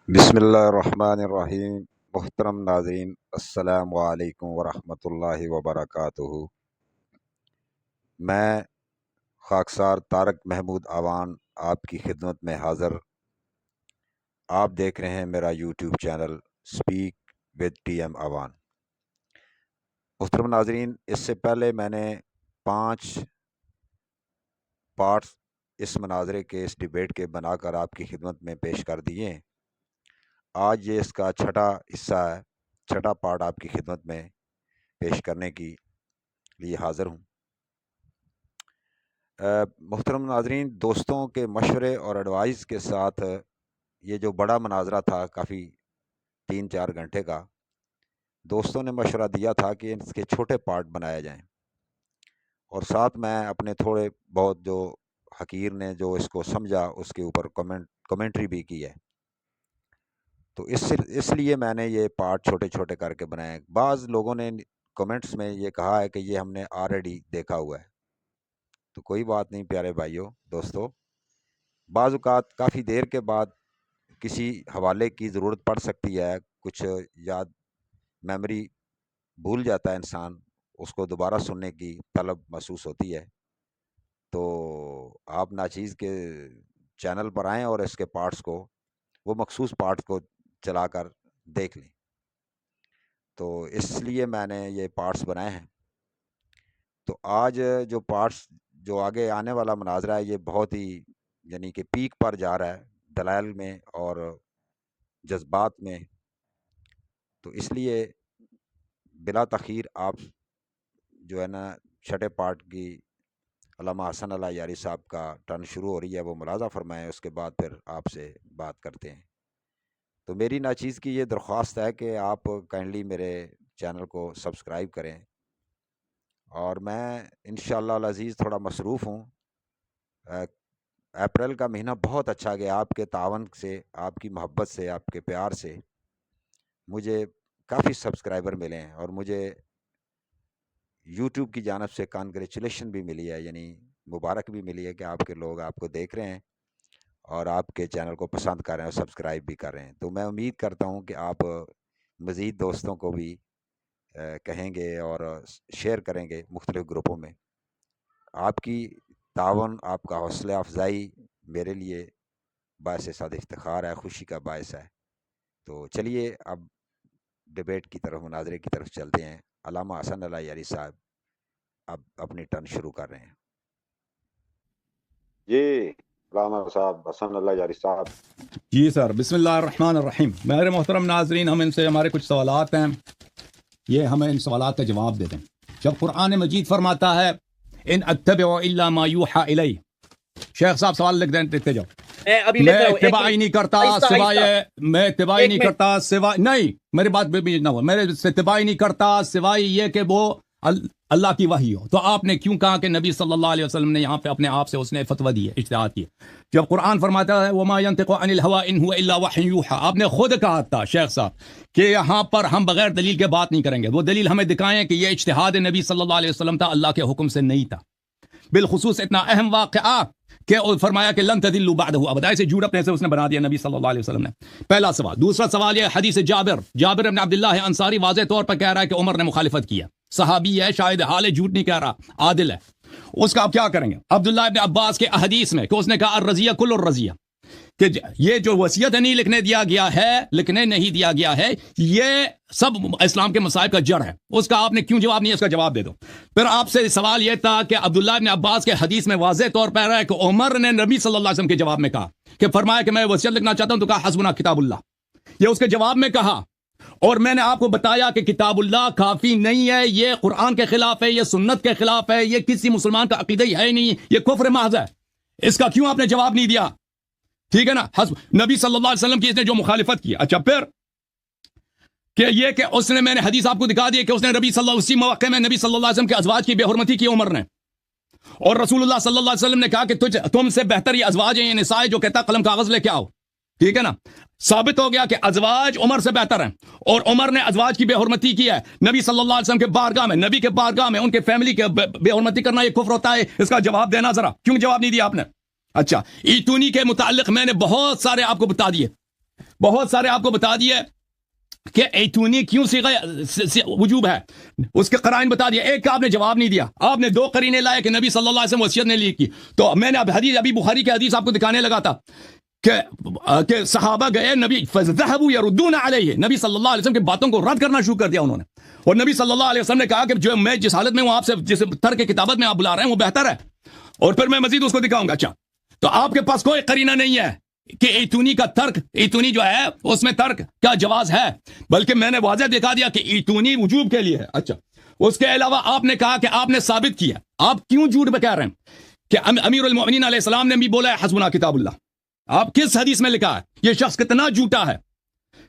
بسم اللہ الرحمن الرحیم۔ محترم ناظرین، السلام علیکم ورحمۃ اللہ وبرکاتہ۔ میں خاکسار طارق محمود اعوان آپ کی خدمت میں حاضر۔ آپ دیکھ رہے ہیں میرا YouTube channel speak with T M Awan. محترم ناظرین، اس سے پہلے میں نے 5 پارٹس اس مناظرے کے، اس ڈیبیٹ کے بنا کر آپ کی خدمت میں پیش کر دیے ہیں۔ آج یہ اس کا چھٹا حصہ ہے، چھٹا پارٹ آپ کی خدمت میں پیش کرنے کی لیے حاضر ہوں۔ محترم ناظرین، دوستوں کے مشورے اور ایڈوائز کے ساتھ یہ جو بڑا مناظرہ تھا، کافی 3-4 گھنٹے کا، دوستوں نے مشورہ دیا تھا کہ اس کے چھوٹے پارٹ بنائے جائیں، اور ساتھ میں اپنے تھوڑے بہت جو حقیر نے جو اس کو سمجھا اس کے اوپر کمنٹری بھی کی ہے۔ تو اس لیے میں نے یہ پارٹ چھوٹے چھوٹے کر کے بنائے۔ بعض لوگوں نے کمنٹس میں یہ کہا ہے کہ یہ ہم نے آلریڈی دیکھا ہوا ہے، تو کوئی بات نہیں پیارے بھائیوں دوستو، بعض اوقات کافی دیر کے بعد کسی حوالے کی ضرورت پڑ سکتی ہے، کچھ یاد میموری بھول جاتا ہے انسان، اس کو دوبارہ سننے کی طلب محسوس ہوتی ہے۔ تو آپ ناچیز کے چینل پر آئیں اور اس کے پارٹس کو، وہ مخصوص پارٹس کو چلا کر دیکھ لیں۔ تو اس لیے میں نے یہ پارٹس بنائے ہیں۔ تو آج جو پارٹس، جو آگے آنے والا مناظرہ ہے، یہ بہت ہی یعنی کہ پیک پر جا رہا ہے دلائل میں اور جذبات میں۔ تو اس لیے بلا تاخیر آپ جو ہے نا چھٹے پارٹ کی علامہ حسن اللہ یاری صاحب کا ٹرن شروع ہو رہی ہے، وہ ملاحظہ فرمائیں، اس کے بعد پھر آپ سے بات کرتے ہیں۔ تو میری ناچیز کی یہ درخواست ہے کہ آپ کائنڈلی میرے چینل کو سبسکرائب کریں، اور میں انشاءاللہ العزیز تھوڑا مصروف ہوں۔ اپریل کا مہینہ بہت اچھا گیا، آپ کے تعاون سے، آپ کی محبت سے، آپ کے پیار سے مجھے کافی سبسکرائبر ملے ہیں، اور مجھے یوٹیوب کی جانب سے کانگریچولیشن بھی ملی ہے، یعنی مبارک بھی ملی ہے کہ آپ کے لوگ آپ کو دیکھ رہے ہیں اور آپ کے چینل کو پسند کر رہے ہیں اور سبسکرائب بھی کر رہے ہیں۔ تو میں امید کرتا ہوں کہ آپ مزید دوستوں کو بھی کہیں گے اور شیئر کریں گے مختلف گروپوں میں۔ آپ کی تعاون، آپ کا حوصلہ افزائی میرے لیے باعث صد افتخار ہے، خوشی کا باعث ہے۔ تو چلیے اب ڈیبیٹ کی طرف، مناظرے کی طرف چلتے ہیں۔ علامہ حسن اللہ یاری صاحب اب اپنی ٹرن شروع کر رہے ہیں۔ جی علامہ صاحب حسن اللہ یاری صاحب۔ جی سر، بسم اللہ الرحمن الرحیم۔ میرے محترم ناظرین، ہم ان سے ہمارے کچھ سوالات ہیں، یہ ہمیں ان سوالات کا جواب دے دیں۔ جب قرآن مجید فرماتا ہے ان اتبع الا ما یوحى الی، شیخ صاحب سوال لکھ دیں، دیکھتے جاؤ۔ میں اتباع ہی نہیں کرتا سوائے، میں اتباع ہی نہیں کرتا سوائے، نہیں میری بات بھی نہ ہو، میرے اتباع ہی نہیں کرتا سوائے یہ کہ وہ اللہ کی وحی ہو۔ تو آپ نے کیوں کہا کہ نبی صلی اللہ علیہ وسلم نے یہاں پہ اپنے آپ سے اس نے فتویٰ دی ہے، اجتہاد کی؟ جب قرآن فرماتا ہے وما ينطق عن الهوى ان هو الا وحی یوحى، آپ نے خود کہا تھا شیخ صاحب کہ یہاں پر ہم بغیر دلیل کے بات نہیں کریں گے، وہ دلیل ہمیں دکھائیں کہ یہ اجتہاد نبی صلی اللہ علیہ وسلم تھا، اللہ کے حکم سے نہیں تھا۔ بالخصوص اتنا اہم واقعہ کہ فرمایا کہ لن تضلوا بعده ابدا، اسے جھوٹ اپنے سے اس نے بنا دیا نبی صلی اللہ علیہ وسلم نے۔ پہلا سوال۔ دوسرا سوال یہ حدیث جابر بن عبداللہ انصاری واضح طور پر کہہ رہا ہے کہ عمر نے مخالفت کیا، صحابی ہے، شاہد حال ہے، جھوٹ نہیں کہہ رہا، عادل ہے، اس کا آپ کیا کریں گے؟ عبداللہ ابن عباس کے احادیث میں کہ اس نے کہا الرضیہ کل الرضیہ، کہ یہ جو وصیت نہیں لکھنے دیا گیا ہے، لکھنے نہیں دیا گیا ہے، یہ سب اسلام کے مصائب کا جڑ ہے۔ اس کا آپ نے کیوں جواب نہیں، اس کا جواب دے دو۔ پھر آپ سے سوال یہ تھا کہ عبداللہ ابن عباس کے حدیث میں واضح طور پر ہے کہ عمر نے نبی صلی اللہ علیہ وسلم کے جواب میں کہا کہ فرمایا کہ میں وصیت لکھنا چاہتا ہوں، تو کہا حسبنا کتاب اللہ، یہ اس کے جواب میں کہا۔ اور میں نے آپ کو بتایا کہ کتاب اللہ کافی نہیں ہے، یہ قرآن کے خلاف ہے، یہ سنت کے خلاف ہے، یہ کسی مسلمان کا عقیدہ ہی ہے نہیں، یہ کفر محض ہے۔ اس کا کیوں آپ نے جواب نہیں دیا؟ ٹھیک ہے نا، نبی صلی اللہ علیہ وسلم کی اس نے جو مخالفت کی۔ اچھا پھر کہ یہ کہ اس نے، میں نے حدیث آپ کو دکھا دی کہ اس نے نبی صلی اللہ، اسی موقع میں نبی صلی اللہ علیہ وسلم کے ازواج کی بے حرمتی کی عمر نے، اور رسول اللہ صلی اللہ علیہ وسلم نے کہا کہ تم سے بہتر یہ ازواج ہیں، یہ نساء جو کہتا قلم کاغذ لے کے آؤ۔ ٹھیک ہے نا، ثابت ہو گیا کہ ازواج عمر سے بہتر ہیں، اور عمر نے ازواج کی بے حرمتی کی ہے نبی صلی اللہ علیہ وسلم کے بارگاہ میں، نبی کے بارگاہ میں ان کے فیملی کے بے حرمتی کرنا یہ کفر ہوتا ہے۔ اس کا جواب دینا ذرا، کیوں جواب نہیں دیا آپ نے؟ اچھا، ایتونی کے متعلق میں نے بہت سارے آپ کو بتا دیے، بہت سارے آپ کو بتا دیے کہ ایتونی کیوں صیغہ وجوب ہے، اس کے قرائن بتا دیا. ایک کا آپ نے جواب نہیں دیا، آپ نے دو قرینے لائے کہ نبی صلی اللہ علیہ وسلم وصیت نے لی کی. تو میں نے اب حدیث ابھی بخاری کی حدیث آپ کو دکھانے لگا تھا کہ صحابہ گئے نبی فذهبوا يردون علیہ، نبی صلی اللہ علیہ وسلم کی باتوں کو رد کرنا شروع کر دیا انہوں نے. اور نبی صلی اللہ علیہ وسلم نے کہا کہ جو میں جس حالت میں ہوں آپ سے جس ترک کتابت میں آپ بلا رہے ہیں وہ بہتر ہے، اور پھر میں مزید اس کو دکھاؤں گا. اچھا تو آپ کے پاس کوئی قرینہ نہیں ہے کہ ایتونی کا ترک، ایتونی جو ہے اس میں ترک کا جواز ہے، بلکہ میں نے واضح دکھا دیا کہ ایتونی وجوب کے لیے ہے. اچھا اس کے علاوہ آپ نے کہا کہ آپ نے ثابت کیا، آپ کیوں جھوٹ کہہ رہے ہیں کہ امیر المؤمنین علیہ السلام نے بھی بولا ہے حسبنا کتاب اللہ؟ آپ کس حدیث میں لکھا ہے؟ یہ شخص کتنا جھوٹا ہے،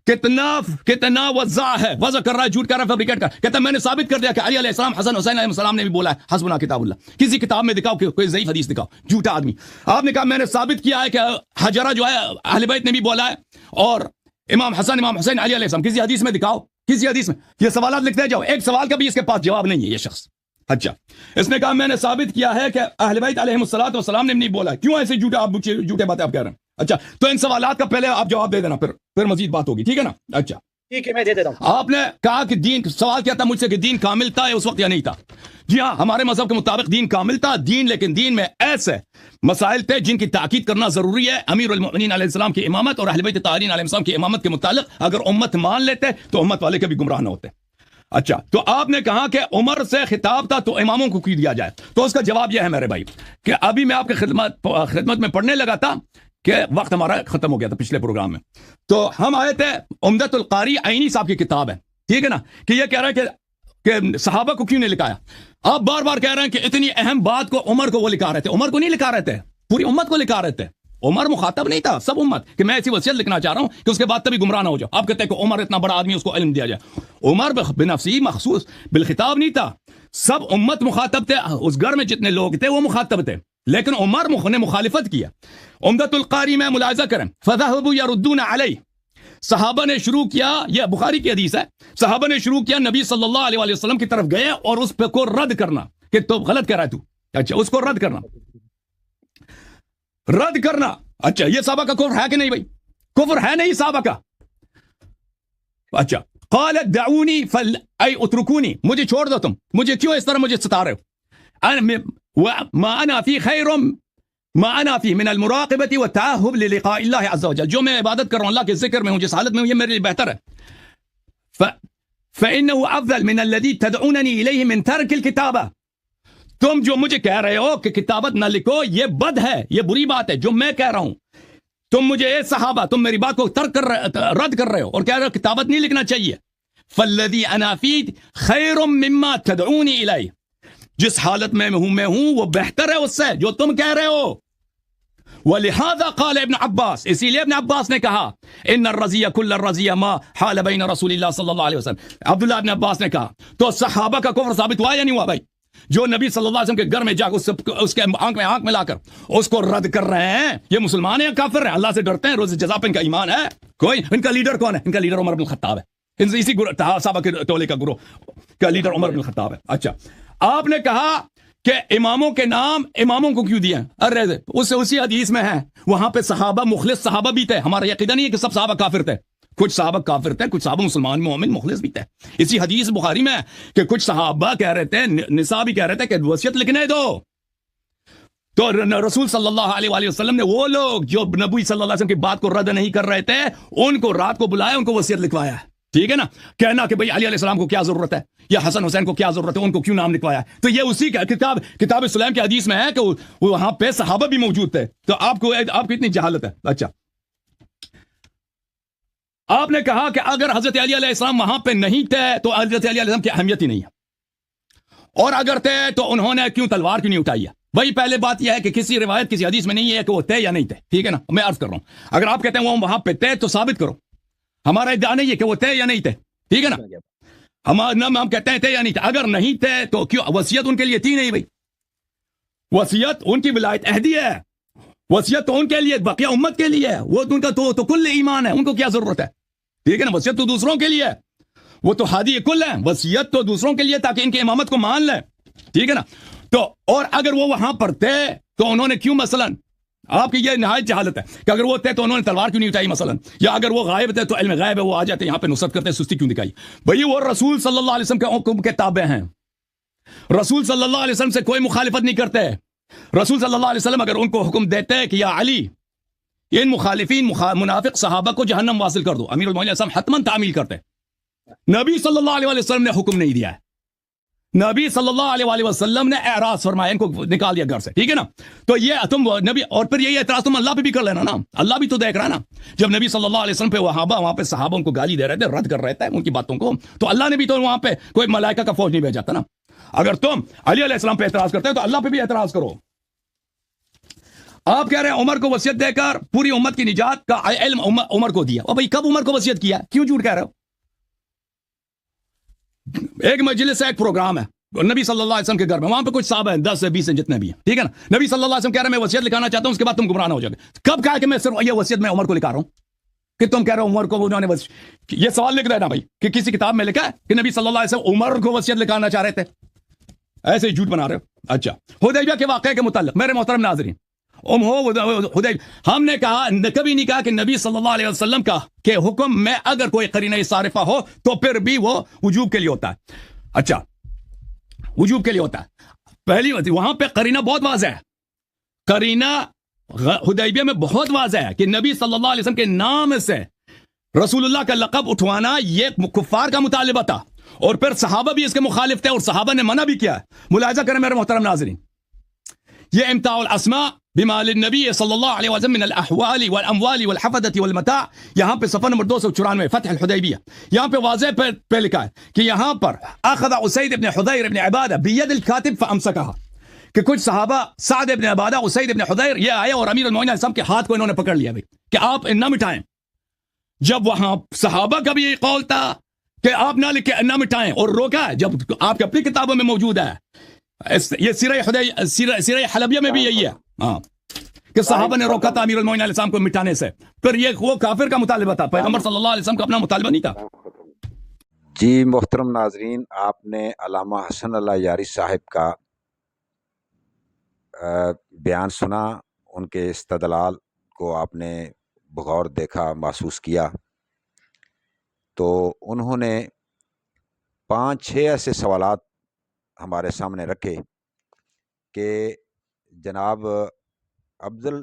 کتنا وضع ہے، وضع کر رہا ہے، جھوٹ کر رہا ہے، فیبریکیٹ کر رہا ہے. کہتا ہے میں نے ثابت کر دیا کہ علی علیہ السلام، حسن حسین علیہ السلام نے بھی بولا ہے حسبنا کتاب اللہ. کسی کتاب میں دکھاؤ کہ کوئی ضعیف حدیث دکھاؤ، جھوٹا آدمی. آپ نے کہا میں نے ثابت کیا ہے کہ حجرہ جو ہے اہل بیت نے بھی بولا ہے، اور امام حسن امام حسین علی علیہ السلام. کسی حدیث میں دکھاؤ، کسی حدیث میں. یہ سوالات لکھتے جاؤ، ایک سوال کا بھی اس کے پاس جواب نہیں ہے یہ شخص. اچھا اس نے کہا میں نے ثابت کیا ہے کہ اہل بیت علیہ السلام نے نہیں بولا. کیوں ایسے جھوٹے آپ جھوٹے باتیں آپ کہہ رہے ہیں؟ اچھا تو ان سوالات کا پہلے آپ جواب دے دینا، پھر مزید بات ہوگی، ٹھیک ہے نا؟ اچھا ٹھیک ہے میں دے دیتا ہوں. آپ نے کہا کہ دین، سوال کیا تھا مجھ سے کہ دین کامل تھا اس وقت یا نہیں تھا؟ جی ہاں، ہمارے مذہب کے مطابق دین کامل تھا دین، لیکن دین میں ایسے مسائل تھے جن کی تاکید کرنا ضروری ہے. امیر المؤمنین علیہ السلام کی امامت اور اہل بیت طاہرین علیہ السلام کی امامت کے متعلق اگر امت مان لیتے تو امت والے کبھی گمراہ نہ ہوتے. اچھا تو آپ نے کہا کہ عمر سے خطاب تھا تو اماموں کو کی دیا جائے. تو اس کا جواب یہ ہے میرے بھائی کہ ابھی میں آپ کے خدمت میں پڑھنے لگا تھا کہ وقت ہمارا ختم ہو گیا تھا پچھلے پروگرام میں. تو ہم آئے تھے عمدۃ القاری عینی صاحب کی کتاب ہے، ٹھیک ہے نا، کہ یہ کہہ رہا ہے کہ صحابہ کو کیوں نہیں لکھایا. آپ بار بار کہہ رہے ہیں کہ اتنی اہم بات کو عمر کو وہ لکھا رہے تھے. عمر کو نہیں لکھا رہے تھے، پوری امت کو لکھا رہے تھے. عمر مخاطب نہیں تھا، سب امت، کہ میں ایسی وصیت لکھنا چاہ رہا ہوں کہ اس کے بعد تبھی گمراہ نہ ہو جاؤ. آپ کہتے ہیں کہ عمر اتنا بڑا آدمی اس کو علم دیا جائے. عمر بنفسی مخصوص بالخطاب نہیں تھا، سب امت مخاطب تھے. اس گھر میں جتنے لوگ تھے وہ مخاطب تھے، لیکن عمر نے مخالفت کیا. عمدۃ القاری میں ملاحظہ کریں، فذهبوا يردون علیہ. صحابہ نے شروع کیا، یہ بخاری کی حدیث ہے، صحابہ نے شروع کیا نبی صلی اللہ علیہ وسلم کی طرف گئے اور اس پہ کو رد کرنا کہ تو غلط کہہ رہا ہے تو. اچھا اس کو رد کرنا. اچھا یہ صحابہ کا کفر ہے کہ نہیں بھائی؟ کفر ہے نہیں صحابہ کا. اچھا قالت دعونی ای اترکونی، مجھے چھوڑ دو، تم مجھے کیوں اس طرح مجھے ستا رہے ہو؟ ما انا فی خیر ما انا فی من المراقبۃ والتعہب للقاء اللہ عز وجل. جو میں عبادت کر رہا ہوں، اللہ کے ذکر میں ہوں، جس حالت میں ہوں، یہ میرے لیے بہتر ہے. فإنه افضل من الذي تدعونني الیہ من ترک الکتابہ. تم جو مجھے کہہ رہے ہو کہ کتابت نہ لکھو، یہ بد ہے، یہ بری بات ہے جو میں کہہ رہا ہوں. تم مجھے اے صحابہ، تم میری بات کو رد کر رہے ہو اور کہہ رہے ہو کتابت نہیں لکھنا چاہیے. فالذی انا فی خیر مما تدعونی الیہ. جس حالت میں ہوں وہ بہتر ہے اس سے جو تم کہہ رہے ہو. ولہذا قال ابن عباس، اسی لیے ابن عباس نے کہا ان الرضی کل الرضی ما حال بین رسول اللہ صلی اللہ علیہ وسلم. عبداللہ ابن عباس نے کہا تو صحابہ کا کفر ثابت ہوا یا نہیں ہوا بھائی؟ جو نبی صلی اللہ علیہ وسلم کے گھر میں جا کر اس کے آنکھ میں آنکھ ملا کر اس کو رد کر رہے ہیں، یہ مسلمان ہیں یا کافر ہیں؟ اللہ سے ڈرتے ہیں، روز جزا پہ ان کا ایمان ہے کوئی؟ ان کا لیڈر کون ہے؟ ان کا لیڈر عمر بن الخطاب ہے. اسی صحابہ کے ٹولے کا گروہ کا لیڈر عمر بن الخطاب ہے. اچھا آپ نے کہا کہ اماموں کے نام اماموں کو کیوں دیا؟ ارے اسی حدیث میں ہے، وہاں پہ صحابہ مخلص صحابہ بھی تھے. ہمارا عقیدہ نہیں ہے کہ سب صحابہ کافر تھے، کچھ صحابہ کافر تھے، کچھ صحابہ مسلمان مومن مخلص بھی تھے. اسی حدیث بخاری میں کہ کچھ صحابہ کہہ رہے تھے، نساء بھی کہہ رہے تھے کہ وصیت لکھنے دو. تو رسول صلی اللہ علیہ وآلہ وسلم نے وہ لوگ جو نبی صلی اللہ علیہ وسلم کی بات کو رد نہیں کر رہے تھے ان کو رات کو بلایا، ان کو وصیت لکھوایا. ٹھیک ہے نا؟ کہنا کہ بھئی علی علیہ السلام کو کیا ضرورت ہے یا حسن حسین کو کیا ضرورت ہے، ان کو کیوں نام لکھوایا؟ تو یہ اسی کا کتاب سلیم کی حدیث میں ہے کہ وہاں پہ صحابہ بھی موجود تھے. تو آپ کو اتنی جہالت ہے. اچھا آپ نے کہا کہ اگر حضرت علی علیہ السلام وہاں پہ نہیں تھے تو حضرت علی علیہ السلام کی اہمیت ہی نہیں ہے، اور اگر تھے تو انہوں نے کیوں تلوار کیوں نہیں اٹھائی ہے؟ بھائی پہلے بات یہ ہے کہ کسی روایت کسی حدیث میں نہیں ہے کہ وہ تھے یا نہیں تھے. ٹھیک ہے نا؟ میں عرض کر رہا ہوں اگر آپ کہتے ہیں وہ وہاں پہ تھے تو ثابت کرو. ہمارا ادعا نہیں ہے کہ وہ تھے یا نہیں تھے. ٹھیک ہے نا؟ ہم کہتے ہیں تھے یا نہیں تھے. اگر نہیں تھے تو کیوں وصیت ان کے لیے تھی نہیں بھائی؟ وصیت ان کی ولایت عہدی ہے، وصیت تو ان کے لیے بقیہ امت کے لیے ہے. وہ ان کا تو کل ایمان ہے، ان کو کیا ضرورت ہے؟ ٹھیک ہے نا؟ وصیت تو دوسروں کے لیے ہے، وہ تو ہادی کل ہے. وصیت تو دوسروں کے لیے تاکہ ان کی امامت کو مان لیں. ٹھیک ہے نا؟ تو اور اگر وہ وہاں پر تھے تو انہوں نے کیوں مثلا آپ کی یہ نہایت جہالت ہے کہ اگر وہ تھے تو انہوں نے تلوار کیوں نہیں اٹھائی مثلا, یا اگر وہ غائب تھے تو علم غائب ہے وہ آ جاتے یہاں پہ نصرت کرتے, سستی کیوں دکھائی؟ بھئی وہ رسول صلی اللہ علیہ وسلم کے حکم کے تابع ہیں, رسول صلی اللہ علیہ وسلم سے کوئی مخالفت نہیں کرتے. رسول صلی اللہ علیہ وسلم اگر ان کو حکم دیتے کہ یا علی ان مخالفین منافق صحابہ کو جہنم واصل کر دو, امیر المومنین علیہ السلام حتماً تعمیل کرتے. نبی صلی اللہ علیہ وسلم نے حکم نہیں دیا ہے, نبی صلی اللہ علیہ وسلم نے اعراض فرمایا ان کو نکال دیا گھر سے, ٹھیک ہے نا. تو یہ تم نبی, اور پھر یہی اعتراض تم اللہ پہ بھی کر لینا نا, اللہ بھی تو دیکھ رہا ہے نا. جب نبی صلی اللہ علیہ وسلم پہ وہاں پہ صحابہ ان کو گالی دے رہے تھے, رد کر رہے تھے ان کی باتوں کو, تو اللہ نے بھی تو وہاں پہ کوئی ملائکہ کا فوج نہیں بھیجا تھا نا. اگر تم علی علیہ السلام پہ اعتراض کرتے ہو تو اللہ پہ بھی اعتراض کرو. آپ کہہ رہے ہیں عمر کو وصیت دے کر پوری امت کی نجات کا علم عمر کو دیا, اور بھائی کب عمر کو وصیت کیا, کیوں جھوٹ کہہ رہے ہو؟ ایک مجلس ہے, ایک پروگرام ہے نبی صلی اللہ علیہ وسلم کے گھر میں, وہاں پہ کچھ صحابہ ہیں 10 سے 20 ہیں جتنے بھی ہیں, ٹھیک ہے نا. نبی صلی اللہ علیہ وسلم کہہ رہے ہیں میں وصیت لکھانا چاہتا ہوں, اس کے بعد تم گمراہ نہ ہو جاؤ گے. کب کہا کہ میں صرف یہ وصیت میں عمر کو لکھا رہا ہوں کہ تم کہہ رہے ہو عمر کو انہوں نے یہ سوال لکھ دینا بھائی کہ کسی کتاب میں لکھا ہے کہ نبی صلی اللہ علیہ وسلم عمر کو وصیت لکھانا چاہ رہے تھے؟ ایسے ہی جھوٹ بنا رہے ہو. اچھا, حدیبیہ کے واقعے کے متعلق میرے محترم ناظرین, ہم نے کہا کبھی نہیں کہا کہ نبی صلی اللہ علیہ وسلم کا کہ حکم میں اگر کوئی قرینہ صارفہ ہو تو پھر بھی وہ وجوب کے لیے ہوتا ہے. اچھا, وجوب کے لیے ہوتا ہے. پہلی وہاں پہ قرینہ بہت واضح ہے, قرینہ حدیبیہ میں بہت واضح ہے کہ نبی صلی اللہ علیہ وسلم کے نام سے رسول اللہ کا لقب اٹھوانا یہ کفار کا مطالبہ تھا, اور پھر صحابہ بھی اس کے مخالف تھے اور صحابہ نے منع بھی کیا ہے. ملاحظہ کریں میرے محترم ناظرین, یہ امتاع الاسماء بما للنبی صلی اللہ علیہ وسلم من الاحوال والاموال والحفظة والمتاع, یہاں پہ صفحہ نمبر 294 فتح الحدیبیہ, یہاں پہ واضح پہ لکھا ہے کہ یہاں پر اخذ اسید بن حضیر بن عبادہ بید الکاتب فامسکہا, کہ کچھ صحابہ سعد بن عبادہ, اسید بن حضیر یہ آئے اور امیر المومنین علیہ السلام کے ہاتھ کو انہوں نے پکڑ لیا کہ آپ نہ مٹائیں. جب وہاں صحابہ کا بھی یہ قول تھا کہ آپ نہ لکھیں نہ مٹائیں اور روکا ہے, جب آپ کی اپنی کتابوں میں موجود ہے, یہ سیرہ حلبیہ میں بھی یہی ہے ہاں کہ صحابہ نے روکا تھا امیر المومنین علیہ السلام کو مٹانے سے. پھر یہ وہ کافر کا مطالبہ تھا, پیغمبر صلی اللہ علیہ وسلم کا اپنا مطالبہ نہیں تھا. جی محترم ناظرین, آپ نے علامہ حسن اللہ یاری صاحب کا بیان سنا, ان کے استدلال کو آپ نے بغور دیکھا, محسوس کیا. تو انہوں نے 5-6 ایسے سوالات ہمارے سامنے رکھے کہ جناب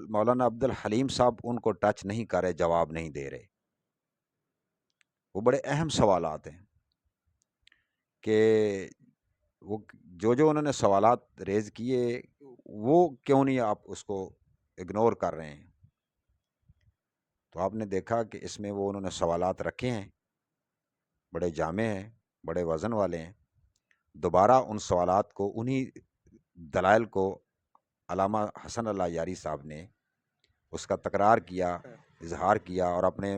مولانا عبد الحلیم صاحب ان کو ٹچ نہیں کر رہے, جواب نہیں دے رہے. وہ بڑے اہم سوالات ہیں کہ وہ جو انہوں نے سوالات ریز کیے وہ کیوں نہیں آپ اس کو اگنور کر رہے ہیں. تو آپ نے دیکھا کہ اس میں وہ انہوں نے سوالات رکھے ہیں, بڑے جامع ہیں, بڑے وزن والے ہیں. دوبارہ ان سوالات کو, انہی دلائل کو علامہ حسن اللہ یاری صاحب نے اس کا تکرار کیا, اظہار کیا, اور اپنے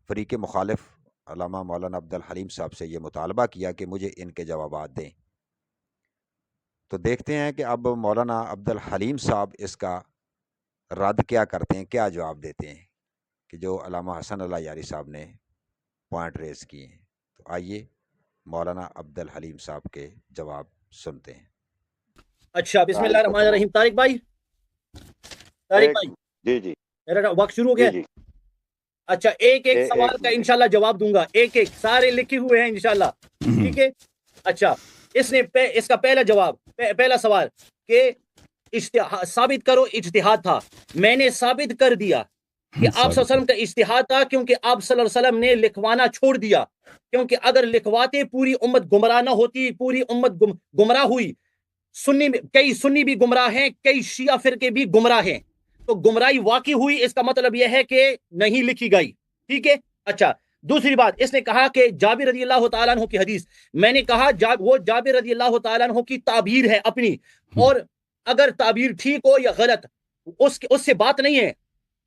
فریق مخالف علامہ مولانا عبد الحلیم صاحب سے یہ مطالبہ کیا کہ مجھے ان کے جوابات دیں. تو دیکھتے ہیں کہ اب مولانا عبد الحلیم صاحب اس کا رد کیا کرتے ہیں, کیا جواب دیتے ہیں کہ جو علامہ حسن اللہ یاری صاحب نے پوائنٹ ریز کیے ہیں. تو آئیے مولانا عبد الحلیم صاحب کے جواب سنتے ہیں. اچھا, بسم اللہ الرحمن الرحیم. طارق بھائی جی جی میرا وقت شروع ہو گیا. اچھا, ایک سوال کا انشاءاللہ جواب دوں گا, ایک سارے لکھے ہوئے ہیں انشاءاللہ, ٹھیک ہے. اچھا, اس کا پہلا جواب, پہلا سوال کہ ثابت کرو اجتہاد تھا. میں نے ثابت کر دیا کہ آپ صلی اللہ علیہ وسلم کا اجتہاد تھا, کیونکہ آپ صلی اللہ علیہ وسلم نے لکھوانا چھوڑ دیا, کیونکہ اگر لکھواتے پوری امت گمراہ نہ ہوتی, پوری امت گمراہ ہوئی. کئی سنی بھی گمراہ ہیں, کئی شیعہ فرقے بھی گمراہ ہیں, تو گمراہی واقع ہوئی, اس کا مطلب یہ ہے کہ نہیں لکھی گئی, ٹھیک ہے. اچھا, دوسری بات, اس نے کہا کہ جابر رضی اللہ تعالیٰ عنہ کی حدیث, میں نے کہا وہ جابر رضی اللہ تعالیٰ عنہ کی تعبیر ہے اپنی, اور اگر تعبیر ٹھیک ہو یا غلط اس سے بات نہیں ہے.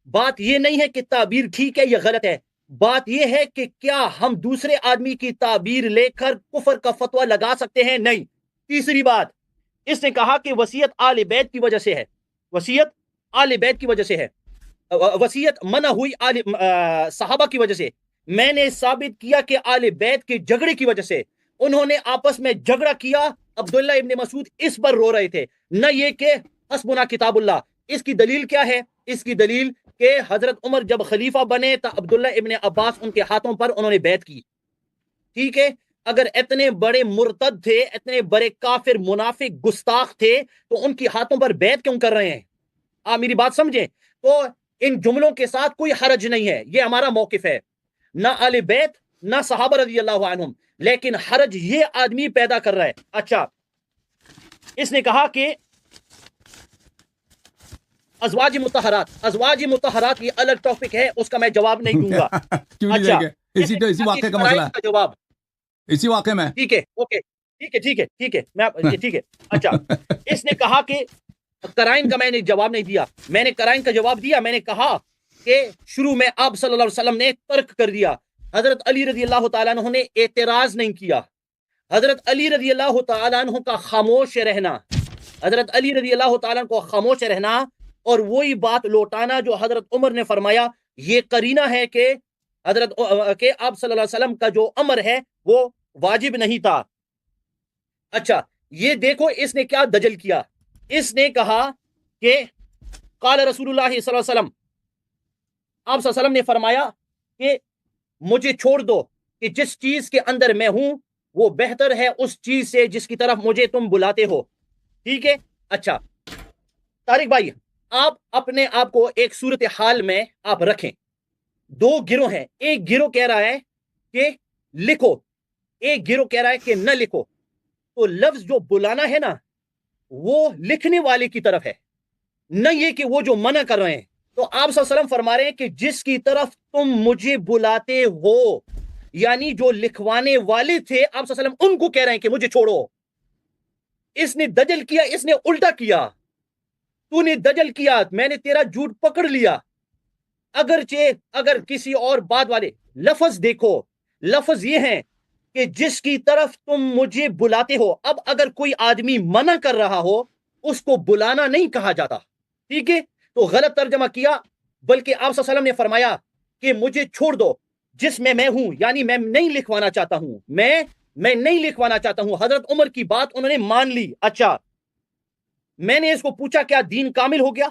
بات یہ نہیں ہے کہ تعبیر ٹھیک ہے یا غلط ہے, بات یہ ہے کہ کیا ہم دوسرے آدمی کی تعبیر لے کر کفر کا فتویٰ لگا سکتے ہیں؟ نہیں. تیسری بات, اس نے کہا کہ وصیت آل بیت کی وجہ سے ہے, وصیت آل بیت کی وجہ سے ہے, وصیت منع ہوئی صحابہ کی وجہ سے. میں نے ثابت کیا کہ آل بیت کے جھگڑے کی وجہ سے, انہوں نے آپس میں جھگڑا کیا, عبداللہ ابن مسعود اس پر رو رہے تھے, نہ یہ کہ حسبنا کتاب اللہ. اس کی دلیل کیا ہے؟ اس کی دلیل کہ حضرت عمر جب خلیفہ بنے تو عبداللہ ابن عباس ان کے ہاتھوں پر انہوں نے بیعت کی. ٹھیک ہے، اگر اتنے بڑے مرتد تھے، اتنے بڑے کافر منافق گستاخ تھے تو ان کی ہاتھوں پر بیعت کیوں کر رہے ہیں؟ آپ میری بات سمجھیں. تو ان جملوں کے ساتھ کوئی حرج نہیں ہے، یہ ہمارا موقف ہے، نہ اہل بیت نہ صحابہ رضی اللہ عنہم، لیکن حرج یہ آدمی پیدا کر رہا ہے. اچھا، اس نے کہا کہ ازواج مطہرات یہ الگ ٹاپک ہے، اس کا میں جواب نہیں دوں گا. کیوں نہیں اچھا، دیں گے؟ اسی واقعے کا مسئلہ ہے، جواب اسی واقعے میں. ٹھیک ہے، اوکے، ٹھیک ہے میں ٹھیک ہے. اچھا، اس نے کہا کہ قرائن کا میں نے جواب نہیں دیا. میں نے قرائن کا جواب دیا. میں نے کہا کہ شروع میں آپ صلی اللہ علیہ وسلم نے ترک کر دیا. حضرت علی رضی اللہ تعالیٰ عنہ نے اعتراض نہیں کیا. حضرت علی رضی اللہ تعالیٰ عنہ کا خاموش رہنا، حضرت علی رضی اللہ تعالیٰ عنہ کو خاموش رہنا اور وہی بات لوٹانا جو حضرت عمر نے فرمایا، یہ قرینہ ہے کہ کہ آپ صلی اللہ علیہ وسلم کا جو امر ہے وہ واجب نہیں تھا. اچھا، یہ دیکھو اس نے کیا دجل کیا. اس نے کہا کہ قال رسول اللہ صلی اللہ علیہ وسلم، آپ صلی اللہ علیہ وسلم نے فرمایا کہ مجھے چھوڑ دو کہ جس چیز کے اندر میں ہوں وہ بہتر ہے اس چیز سے جس کی طرف مجھے تم بلاتے ہو. ٹھیک ہے. اچھا طارق بھائی، آپ اپنے آپ کو ایک صورتحال میں آپ رکھیں. دو گروہ ہیں، ایک گروہ کہہ رہا ہے کہ لکھو، ایک گروہ کہہ رہا ہے کہ نہ لکھو. تو لفظ جو بلانا ہے نا وہ لکھنے والے کی طرف ہے، نہ یہ کہ وہ جو منع کر رہے ہیں. تو آپ صلی اللہ علیہ وسلم فرما رہے ہیں کہ جس کی طرف تم مجھے بلاتے ہو، یعنی جو لکھوانے والے تھے آپ صلی اللہ علیہ وسلم ان کو کہہ رہے ہیں کہ مجھے چھوڑو. اس نے دجل کیا، اس نے الٹا کیا. تو نے دجل کیا، میں نے تیرا جھوٹ پکڑ لیا. اگر کسی اور بات والے لفظ دیکھو، لفظ یہ ہیں کہ جس کی طرف تم مجھے بلاتے ہو. اب اگر کوئی آدمی منع کر رہا ہو اس کو بلانا نہیں کہا جاتا. ٹھیک ہے، تو غلط ترجمہ کیا. بلکہ آپ صلی اللہ علیہ وسلم نے فرمایا کہ مجھے چھوڑ دو جس میں میں ہوں، یعنی میں نہیں لکھوانا چاہتا ہوں، میں نہیں لکھوانا چاہتا ہوں. حضرت عمر کی بات انہوں نے مان لی. اچھا، میں نے اس کو پوچھا کیا دین کامل ہو گیا؟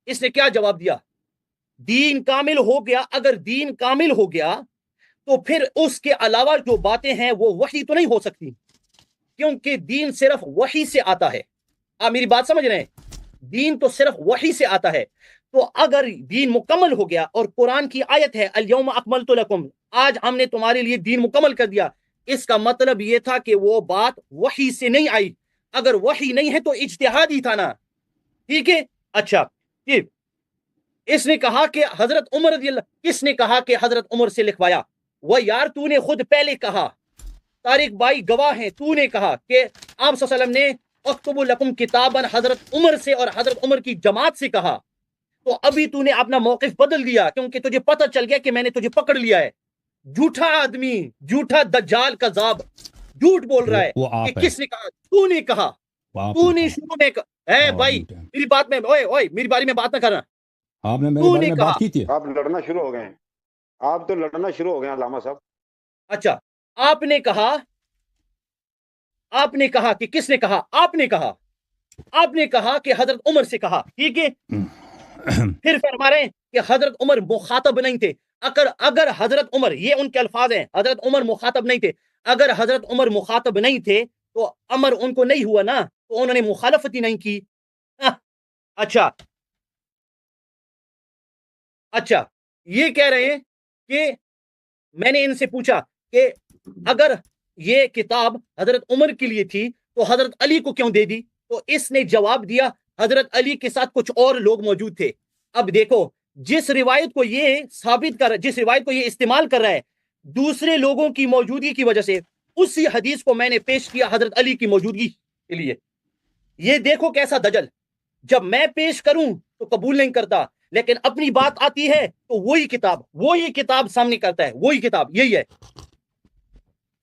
اس نے کیا جواب دیا؟ دین کامل ہو گیا. اگر دین کامل ہو گیا تو پھر اس کے علاوہ جو باتیں ہیں وہ وحی تو نہیں ہو سکتی، کیونکہ دین صرف وحی سے آتا ہے. آپ میری بات سمجھ رہے ہیں؟ دین تو صرف وحی سے آتا ہے. تو اگر دین مکمل ہو گیا اور قرآن کی آیت ہے الیوم اکملت لکم، آج ہم نے تمہارے لیے دین مکمل کر دیا، اس کا مطلب یہ تھا کہ وہ بات وحی سے نہیں آئی. اگر وحی نہیں ہے تو اجتہاد ہی تھا نا. ٹھیک ہے. اچھا، اس نے کہا کہ حضرت عمر رضی اللہ، کس نے کہا کہ حضرت عمر سے لکھوایا؟ وہ یار تو نے خود پہلے کہا، طارق بھائی گواہ ہیں، تو نے کہا کہ آپ صلی اللہ علیہ وسلم نے اکتب لکم کتابا حضرت عمر سے اور حضرت عمر کی جماعت سے کہا. تو ابھی تو نے اپنا موقف بدل دیا کیونکہ تجھے پتہ چل گیا کہ میں نے تجھے پکڑ لیا ہے. جھوٹا آدمی، جھوٹا دجال کذاب، جھوٹ بول رہا ہے کہ کس نے کہا؟ تو نے کہا، تو نے شروع میں کہا. اے بھائی میری بات میں، اوئے میری باری میں بات نہ کرنا. آپ نے میرے بارے میں بات کی تھی. آپ لڑنا شروع ہو گئے ہیں، آپ تو لڑنا شروع ہو گئے ہیں علامہ صاحب. اچھا، آپ نے کہا کہ کس نے کہا؟ آپ نے کہا کہ حضرت عمر سے کہا. ٹھیک ہے. پھر فرما رہے ہیں کہ حضرت عمر مخاطب نہیں تھے. اگر حضرت عمر، یہ ان کے الفاظ ہیں، حضرت عمر مخاطب نہیں تھے. اگر حضرت عمر مخاطب نہیں تھے تو امر ان کو نہیں ہوا نا، تو انہوں نے مخالفت ہی نہیں کی. اچھا، یہ کہہ رہے ہیں کہ میں نے ان سے پوچھا کہ اگر یہ کتاب حضرت عمر کے لیے تھی تو حضرت علی کو کیوں دے دی؟ تو اس نے جواب دیا حضرت علی کے ساتھ کچھ اور لوگ موجود تھے. اب دیکھو، جس روایت کو یہ ثابت کر، جس روایت کو یہ استعمال کر رہا ہے دوسرے لوگوں کی موجودگی کی وجہ سے، اسی حدیث کو میں نے پیش کیا حضرت علی کی موجودگی کے لیے. یہ دیکھو کیسا دجل، جب میں پیش کروں تو قبول نہیں کرتا، لیکن اپنی بات آتی ہے تو وہی کتاب سامنے کرتا ہے. وہی کتاب یہی ہے.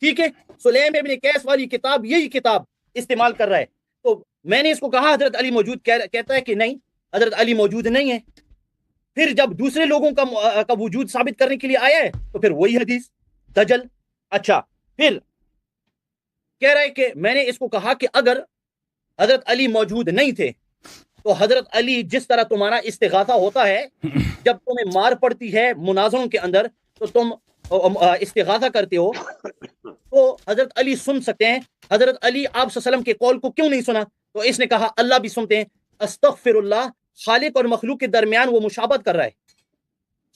ٹھیک ہے. سلیم ابن قیس والی کتاب، یہی کتاب استعمال کر رہا ہے. تو میں نے اس کو کہا حضرت علی موجود، کہتا ہے کہ نہیں، حضرت علی موجود نہیں ہے. پھر جب دوسرے لوگوں کا وجود ثابت کرنے کے لیے آیا ہے تو پھر وہی حدیث دجل. اچھا، پھر کہہ رہا ہے کہ میں نے اس کو کہا کہ اگر حضرت علی موجود نہیں تھے تو حضرت علی جس طرح تمہارا استغاثہ ہوتا ہے جب تمہیں مار پڑتی ہے مناظروں کے اندر تو تم استغاثہ کرتے ہو، تو حضرت علی سن سکتے ہیں. حضرت علی آپ صلی اللہ علیہ وسلم کے قول کو کیوں نہیں سنا؟ تو اس نے کہا اللہ بھی سنتے ہیں. استغفر اللہ، خالق اور مخلوق کے درمیان وہ مشابہت کر رہا ہے،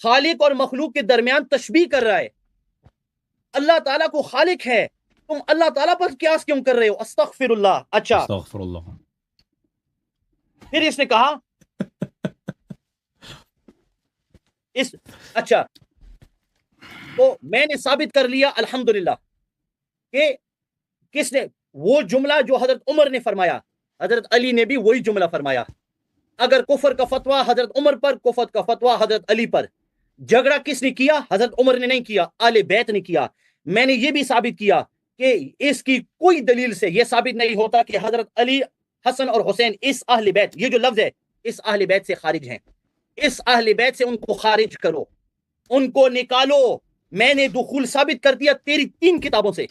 خالق اور مخلوق کے درمیان تشبیہ کر رہا ہے. اللہ تعالیٰ کو خالق ہے، تم اللہ تعالیٰ پر قیاس کیوں کر رہے ہو؟ استغفر اللہ. اچھا استغفر اللہ. پھر اس نے کہا اچھا تو میں نے ثابت کر لیا الحمدللہ کہ کس نے وہ جملہ جو حضرت عمر نے فرمایا، حضرت علی نے بھی وہی جملہ فرمایا. اگر کفر کا فتویٰ حضرت عمر پر، کفر کا فتویٰ حضرت علی پر. جھگڑا کس نے کیا؟ حضرت عمر نے نہیں کیا، آل بیت نے کیا. میں نے یہ بھی ثابت کیا کہ اس کی کوئی دلیل سے یہ ثابت نہیں ہوتا کہ حضرت علی، حسن اور حسین اس اہل بیت، یہ جو لفظ ہے اس اہل بیت سے خارج ہیں. اس اہل بیت سے ان کو خارج کرو، ان کو نکالو. میں نے دخول ثابت کر دیا تیری 3 کتابوں سے،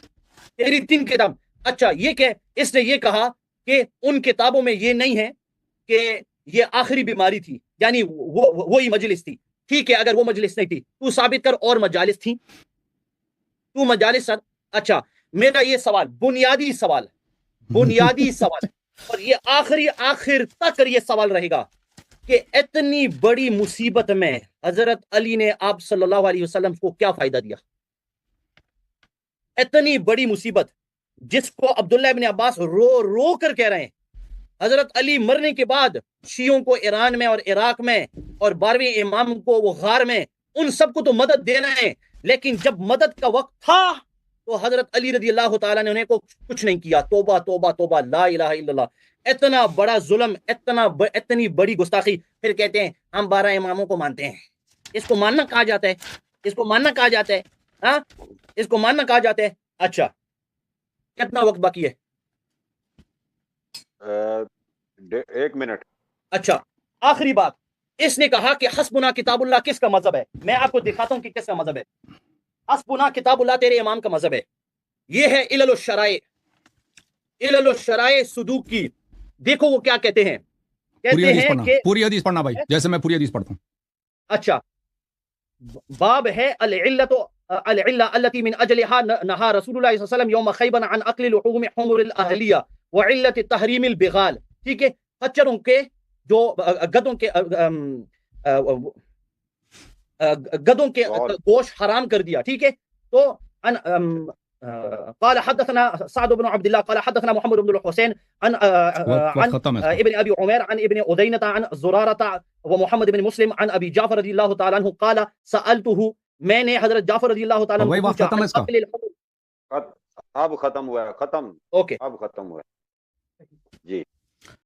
تیری 3 کتاب. اچھا یہ کہ اس نے یہ کہا کہ ان کتابوں میں یہ نہیں ہے کہ یہ آخری بیماری تھی، یعنی وہی مجلس تھی. ٹھیک ہے، اگر وہ مجلس نہیں تھی تو ثابت کر اور مجالس تھی، تو مجالس سر. اچھا میرا یہ سوال بنیادی سوال ہے اور یہ آخر تک یہ سوال رہے گا کہ اتنی بڑی مصیبت میں حضرت علی نے آپ صلی اللہ علیہ وسلم کو کیا فائدہ دیا؟ اتنی بڑی مصیبت جس کو عبداللہ ابن عباس رو کر کہہ رہے ہیں. حضرت علی مرنے کے بعد شیعوں کو ایران میں اور عراق میں اور 12ویں امام کو وہ غار میں، ان سب کو تو مدد دینا ہے، لیکن جب مدد کا وقت تھا تو حضرت علی رضی اللہ تعالیٰ نے انہیں کو کچھ نہیں کیا. توبہ توبہ توبہ، لا الہ الا اللہ. اتنا بڑا ظلم، اتنی بڑی گستاخی. پھر کہتے ہیں ہم 12 اماموں کو مانتے ہیں. اس کو ماننا کہا جاتا ہے، اس کو ماننا کہا جاتا ہے، ہاں اس کو ماننا کہا جاتا ہے. اچھا کتنا وقت باقی ہے؟ 1 منٹ. اچھا آخری بات، اس نے کہا کہ حسبنا کتاب اللہ کس کا مذہب ہے؟ میں آپ کو دکھاتا ہوں کہ کس کا مذہب ہے. حسبنا کتاب اللہ تیرے امام کا مذہب ہے. یہ ہے علل الشرائع صدوق کی. دیکھو وہ کیا کہتے ہیں، کہتے ہیں کہ پوری حدیث پڑھنا بھائی، جیسے میں پوری حدیث پڑھتا ہوں. اچھا باب ہے العلة التي من اجلها نهى رسول الله صلی اللہ علیہ وسلم یوم خیبر عن اکل لحوم حمر الاہلیہ وعلة تحریم البغال. ٹھیک ہے، خچروں کے جو گدوں کے گوشت حرام کر دیا. ٹھیک ہے، تو قال حدثنا سعد بن عبد الله قال حدثنا محمد بن الحسين عن ابن ابي عمير عن ابن عدينة عن زرارة ومحمد بن مسلم عن ابي جعفر رضي الله تعالى عنه قال سألته، میں نے حضرت جعفر رضی اللہ تعالیٰ عنہ پوچھا. اب ختم ہوا ہے، ختم. اوکے اب ختم ہوا ہے جی.